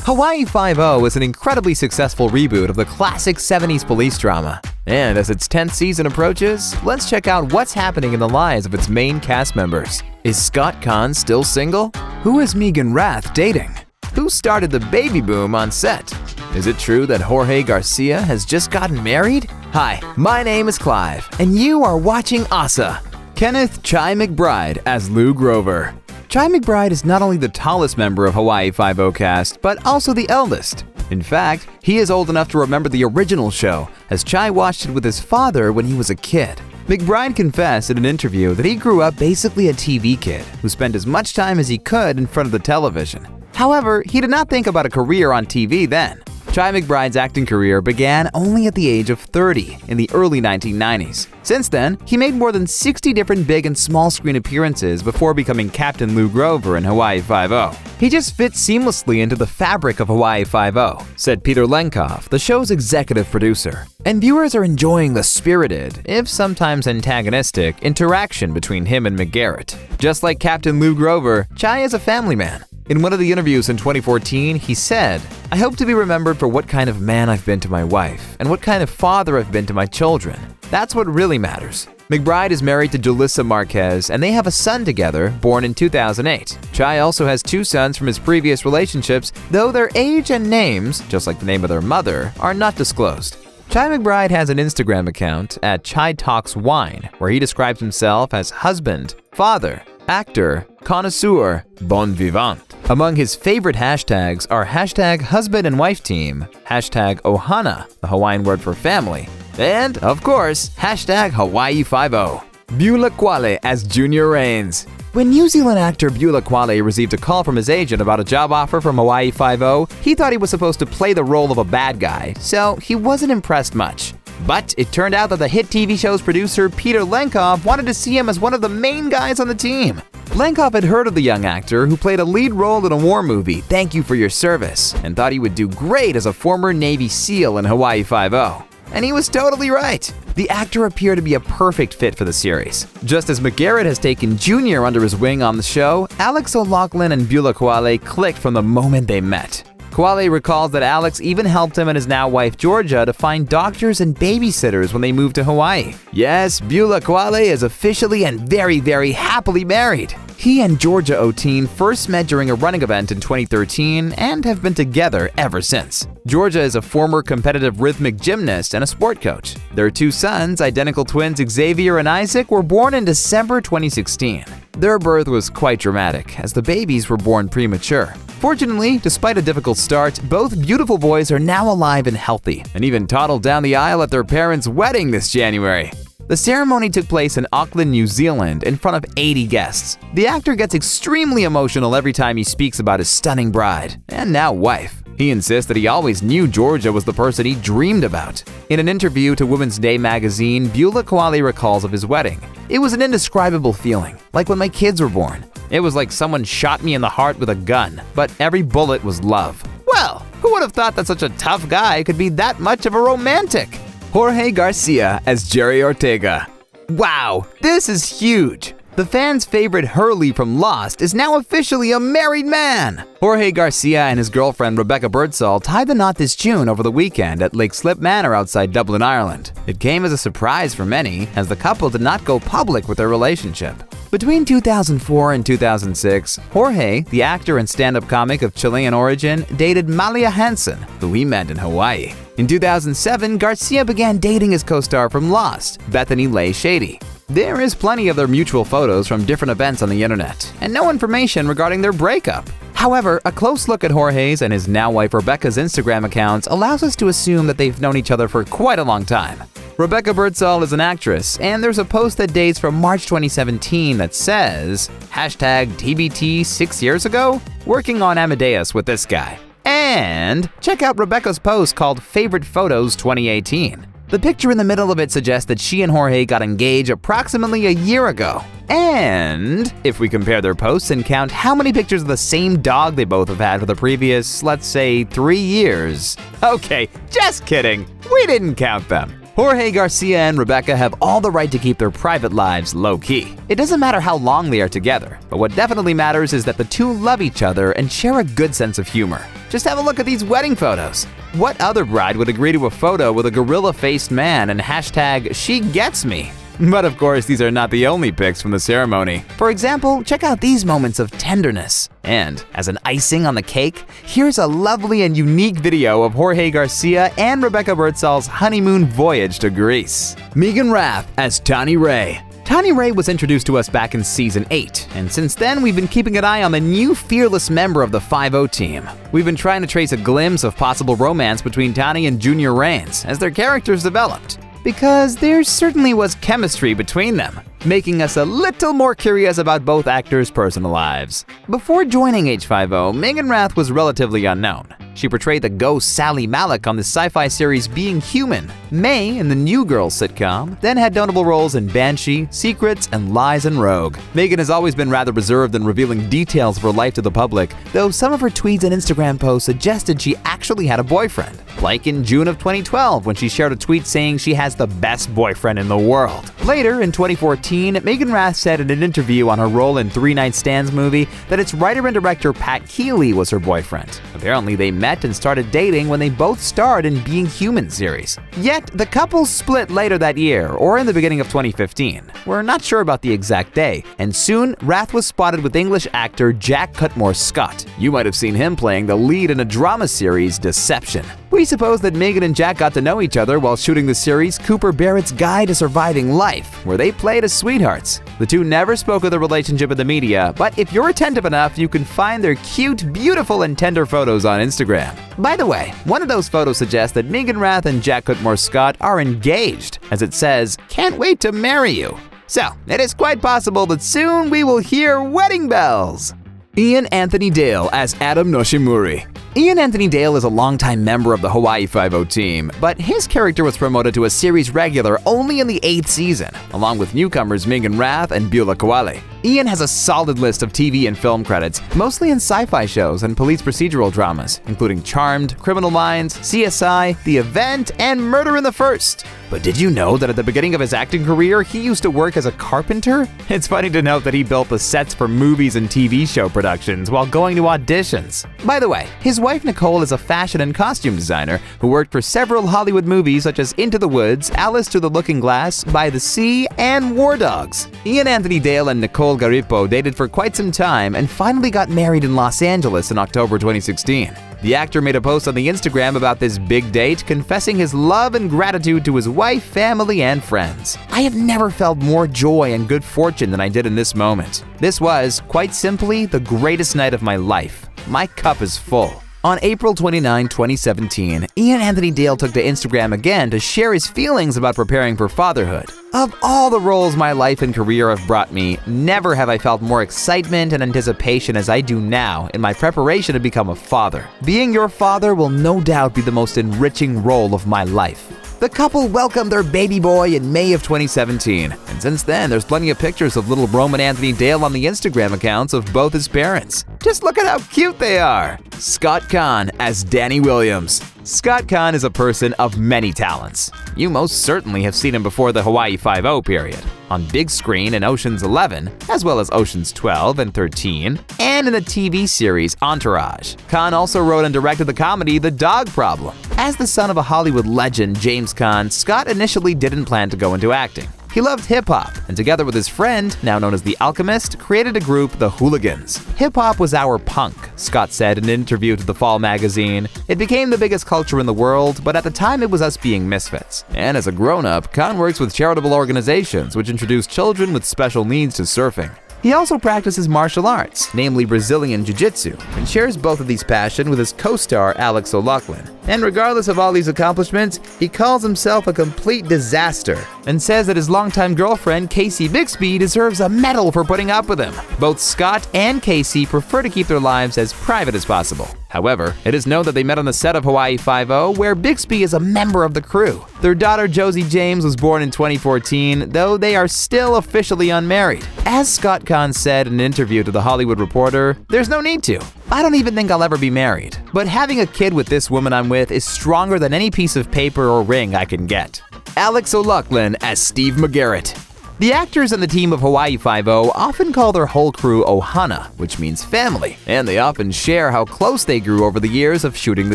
Hawaii Five-0 is an incredibly successful reboot of the classic 70s police drama. And as its 10th season approaches, let's check out what's happening in the lives of its main cast members. Is Scott Caan still single? Who is Meagan Rath dating? Who started the baby boom on set? Is it true that Jorge Garcia has just gotten married? Hi, my name is Clive, and you are watching OSSA. Kenneth Chi McBride as Lou Grover. Chi McBride is not only the tallest member of Hawaii Five-0 cast, but also the eldest. In fact, he is old enough to remember the original show, as Chi watched it with his father when he was a kid. McBride confessed in an interview that he grew up basically a TV kid who spent as much time as he could in front of the television. However, he did not think about a career on TV then. Chi McBride's acting career began only at the age of 30 in the early 1990s. Since then, he made more than 60 different big and small screen appearances before becoming Captain Lou Grover in Hawaii Five-0. He just fits seamlessly into the fabric of Hawaii Five-0, said Peter Lenkoff, the show's executive producer. And viewers are enjoying the spirited, if sometimes antagonistic, interaction between him and McGarrett. Just like Captain Lou Grover, Chi is a family man. In one of the interviews in 2014, he said, "I hope to be remembered for what kind of man I've been to my wife and what kind of father I've been to my children. That's what really matters." McBride is married to Julissa Marquez, and they have a son together, born in 2008. Chi also has two sons from his previous relationships, though their age and names, just like the name of their mother, are not disclosed. Chi McBride has an Instagram account at Chi Talks Wine, where he describes himself as husband, father, actor, connoisseur, bon vivant. Among his favorite hashtags are hashtag husband and wife team, hashtag Ohana, the Hawaiian word for family, and, of course, hashtag Hawaii Five-0. Beulah Koale as Junior Reigns. When New Zealand actor Beulah Koale received a call from his agent about a job offer from Hawaii Five-0, he thought he was supposed to play the role of a bad guy, so he wasn't impressed much. But it turned out that the hit TV show's producer Peter Lenkoff wanted to see him as one of the main guys on the team. Lenkoff had heard of the young actor who played a lead role in a war movie, Thank You for Your Service, and thought he would do great as a former Navy SEAL in Hawaii Five-0. And he was totally right. The actor appeared to be a perfect fit for the series. Just as McGarrett has taken Junior under his wing on the show, Alex O'Loughlin and Beulah Koale clicked from the moment they met. Koale recalls that Alex even helped him and his now wife Georgia to find doctors and babysitters when they moved to Hawaii. Yes, Beulah Koale is officially and very, very happily married. He and Georgia O'Teen first met during a running event in 2013 and have been together ever since. Georgia is a former competitive rhythmic gymnast and a sport coach. Their two sons, identical twins Xavier and Isaac, were born in December 2016. Their birth was quite dramatic, as the babies were born premature. Fortunately, despite a difficult start, both beautiful boys are now alive and healthy, and even toddled down the aisle at their parents' wedding this January. The ceremony took place in Auckland, New Zealand, in front of 80 guests. The actor gets extremely emotional every time he speaks about his stunning bride, and now wife. He insists that he always knew Georgia was the person he dreamed about. In an interview to Women's Day magazine, Beulah Koale recalls of his wedding. "It was an indescribable feeling, like when my kids were born. It was like someone shot me in the heart with a gun, but every bullet was love." Well, who would have thought that such a tough guy could be that much of a romantic? Jorge Garcia as Jerry Ortega. Wow, this is huge! The fans' favorite Hurley from Lost is now officially a married man! Jorge Garcia and his girlfriend Rebecca Birdsall tied the knot this June over the weekend at Lake Slip Manor outside Dublin, Ireland. It came as a surprise for many, as the couple did not go public with their relationship. Between 2004 and 2006, Jorge, the actor and stand-up comic of Chilean origin, dated Malia Hansen, who he met in Hawaii. In 2007, Garcia began dating his co-star from Lost, Bethany Leigh Shady. There is plenty of their mutual photos from different events on the internet, and no information regarding their breakup. However, a close look at Jorge's and his now wife Rebecca's Instagram accounts allows us to assume that they've known each other for quite a long time. Rebecca Birdsall is an actress, and there's a post that dates from March 2017 that says, #TBT 6 years ago? Working on Amadeus with this guy. And check out Rebecca's post called Favorite Photos 2018. The picture in the middle of it suggests that she and Jorge got engaged approximately a year ago. And if we compare their posts and count how many pictures of the same dog they both have had for the previous, let's say, 3 years. Okay, just kidding. We didn't count them. Jorge Garcia and Rebecca have all the right to keep their private lives low-key. It doesn't matter how long they are together, but what definitely matters is that the two love each other and share a good sense of humor. Just have a look at these wedding photos. What other bride would agree to a photo with a gorilla-faced man and hashtag she gets me? But of course, these are not the only pics from the ceremony. For example, check out these moments of tenderness. And as an icing on the cake, here's a lovely and unique video of Jorge Garcia and Rebecca Birdsall's honeymoon voyage to Greece. Meagan Rath as Tani Rey. Tani Rey was introduced to us back in Season 8, and since then we've been keeping an eye on the new fearless member of the Five-0 team. We've been trying to trace a glimpse of possible romance between Tani and Junior Reigns as their characters developed, because there certainly was chemistry between them, making us a little more curious about both actors' personal lives. Before joining H50, Meagan Rath was relatively unknown. She portrayed the ghost Sally Malik on the sci-fi series Being Human, May in the New Girl sitcom, then had notable roles in Banshee, Secrets, and Lies and Rogue. Meagan has always been rather reserved in revealing details of her life to the public, though some of her tweets and Instagram posts suggested she actually had a boyfriend. Like in June of 2012 when she shared a tweet saying she has the best boyfriend in the world. Later, in 2014, Meaghan Rath said in an interview on her role in Three Night Stands movie that its writer and director Pat Keeley was her boyfriend. Apparently, they met and started dating when they both starred in Being Human series. Yet, the couple split later that year, or in the beginning of 2015. We're not sure about the exact day, and soon, Rath was spotted with English actor Jack Cutmore-Scott. You might have seen him playing the lead in a drama series, Deception. We suppose that Meagan and Jack got to know each other while shooting the series Cooper Barrett's Guide to Surviving Life, where they played as sweethearts. The two never spoke of their relationship in the media, but if you're attentive enough, you can find their cute, beautiful, and tender photos on Instagram. By the way, one of those photos suggests that Meagan Rath and Jack Cutmore-Scott are engaged, as it says, "Can't wait to marry you." So, it is quite possible that soon we will hear wedding bells. Ian Anthony Dale as Adam Noshimuri. Ian Anthony Dale is a longtime member of the Hawaii Five-0 team, but his character was promoted to a series regular only in the 8th season, along with newcomers Meaghan Rath and Beulah Koale. Ian has a solid list of TV and film credits, mostly in sci-fi shows and police procedural dramas, including Charmed, Criminal Minds, CSI, The Event, and Murder in the First. But did you know that at the beginning of his acting career, he used to work as a carpenter? It's funny to note that he built the sets for movies and TV show productions while going to auditions. By the way, his wife Nicole is a fashion and costume designer who worked for several Hollywood movies such as Into the Woods, Alice Through the Looking Glass, By the Sea, and War Dogs. Ian Anthony Dale and Nicole Garippo dated for quite some time and finally got married in Los Angeles in October 2016. The actor made a post on the Instagram about this big date, confessing his love and gratitude to his wife, family, and friends. "I have never felt more joy and good fortune than I did in this moment. This was, quite simply, the greatest night of my life. My cup is full." On April 29, 2017, Ian Anthony Dale took to Instagram again to share his feelings about preparing for fatherhood. "Of all the roles my life and career have brought me, never have I felt more excitement and anticipation as I do now in my preparation to become a father. Being your father will no doubt be the most enriching role of my life." The couple welcomed their baby boy in May of 2017, and since then there's plenty of pictures of little Roman Anthony Dale on the Instagram accounts of both his parents. Just look at how cute they are! Scott Caan as Danny Williams. Scott Caan is a person of many talents. You most certainly have seen him before the Hawaii Five-0 period, on big screen in Ocean's 11, as well as Ocean's 12 and 13, and in the TV series Entourage. Caan also wrote and directed the comedy The Dog Problem. As the son of a Hollywood legend, James Caan, Scott initially didn't plan to go into acting. He loved hip-hop, and together with his friend, now known as The Alchemist, created a group, The Hooligans. "Hip-hop was our punk," Scott said in an interview to The Fall magazine. "It became the biggest culture in the world, but at the time it was us being misfits." And as a grown-up, Caan works with charitable organizations which introduce children with special needs to surfing. He also practices martial arts, namely Brazilian Jiu-Jitsu, and shares both of these passions with his co-star Alex O'Loughlin. And regardless of all these accomplishments, he calls himself a complete disaster and says that his longtime girlfriend Casey Bixby deserves a medal for putting up with him. Both Scott and Casey prefer to keep their lives as private as possible. However, it is known that they met on the set of Hawaii Five-0, where Bixby is a member of the crew. Their daughter Josie James was born in 2014, though they are still officially unmarried. As Scott Caan said in an interview to The Hollywood Reporter, "There's no need to. I don't even think I'll ever be married. But having a kid with this woman I'm with is stronger than any piece of paper or ring I can get." Alex O'Loughlin as Steve McGarrett. The actors and the team of Hawaii Five-0 often call their whole crew Ohana, which means family, and they often share how close they grew over the years of shooting the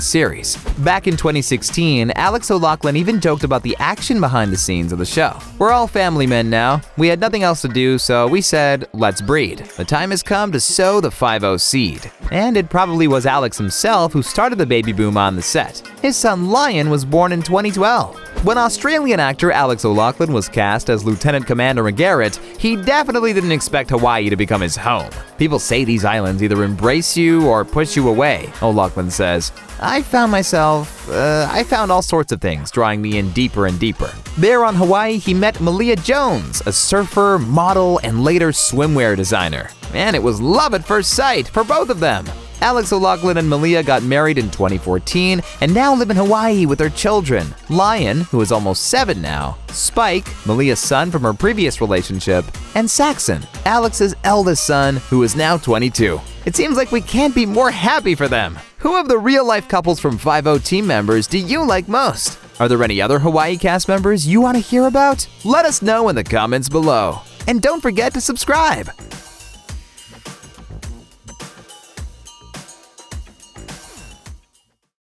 series. Back in 2016, Alex O'Loughlin even joked about the action behind the scenes of the show. "We're all family men now. We had nothing else to do, so we said, let's breed. The time has come to sow the Five-0 seed." And it probably was Alex himself who started the baby boom on the set. His son Lion was born in 2012. When Australian actor Alex O'Loughlin was cast as Lieutenant Commander McGarrett, he definitely didn't expect Hawaii to become his home. "People say these islands either embrace you or push you away," O'Loughlin says. I found all sorts of things drawing me in deeper and deeper." There on Hawaii, he met Malia Jones, a surfer, model, and later swimwear designer. And it was love at first sight for both of them. Alex O'Loughlin and Malia got married in 2014 and now live in Hawaii with their children, Lion, who is almost 7 now, Spike, Malia's son from her previous relationship, and Saxon, Alex's eldest son, who is now 22. It seems like we can't be more happy for them. Who of the real-life couples from Five-0 team members do you like most? Are there any other Hawaii cast members you want to hear about? Let us know in the comments below. And don't forget to subscribe.